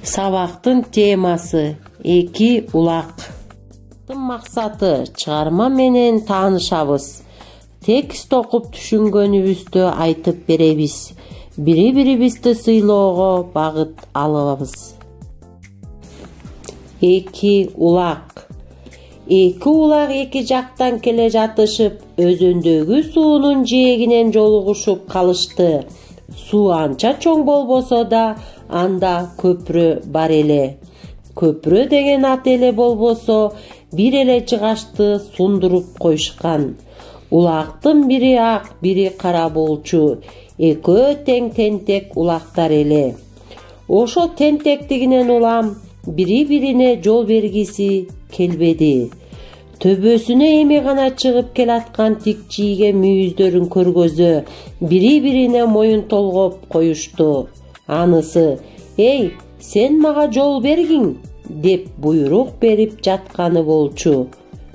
Сабактын темасы эки улак. Максаты чыгарма менен таанышабыз. Текст окуп түшүнгөнүбүздү айтып беребиз. Бири-бирибизди сыйлоого багыт алабыз. Эки улак. Эки улак эки жактан келе жатышып, өзөндөгү суунун жээгинен жолугушуп калышты. Суу анча чоң болбосо да, анда көпүрө бар эле. Көпүрө деген ат эле болбосо, бир эле жыгачты сундуруп коюшкан. Улактын бири ак, бири кара болчу. Экөө тең тентек улактар эле. Ошо тентектигинен улам бири-бирине жол бергиси келбеди. Төбөсүнө эми гана чыгып келаткан тик чийге мүйүздөрүн көргөзө, бири-бирине моюн толгоп коюшту. Анысы: «Эй, сен мага жол бергиң», деп буйрук берип жатканы болчу.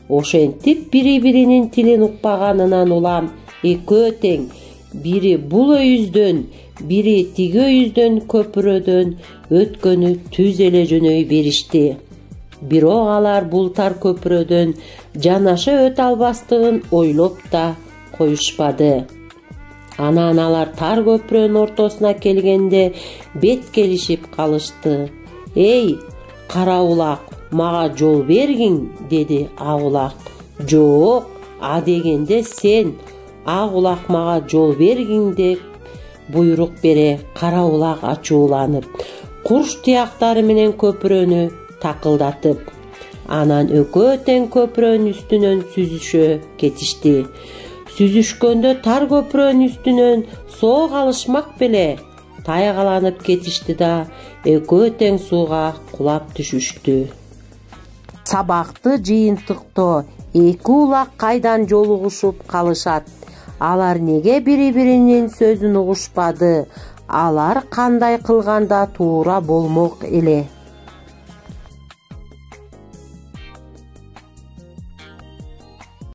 Ошентип бири-биринин тилин укпаганынан улам экөө тең, бири бул өйүздөн, бири тиги өйүздөн көпүрөдөн өткөнү түз эле жөнөй беришти. Бирок алар бул тар көпүрөдөн жанаша өтө албастыгын ойлоп да коюшпады. Анан алар тар көпүрөнүн ортосуна келгенде бет келишип калышты. «Эй, кара улак, мага жол бергиң», деди ак улак. «Жок, а дегенде сен, ак улак, мага жол бергиң», деп буйрук бере кара улак ачууланып, курш тияктары менен көпүрөнү такылдатып, анан экөө тең көпүрөнүн үстүнөн сүзүшө кетишти. Сүзүшкөндө тар көпүрөнүн үстүнөн соо калышмак беле тайгаланып кетишти да экөө тең сууга кулап түшүштү. Сабакты жыйынтыктоо эки улак кайдан жолугушуп калышат? Алар неге бири-биринин сөзүн угушпады? Алар кандай кылганда туура болмок эле?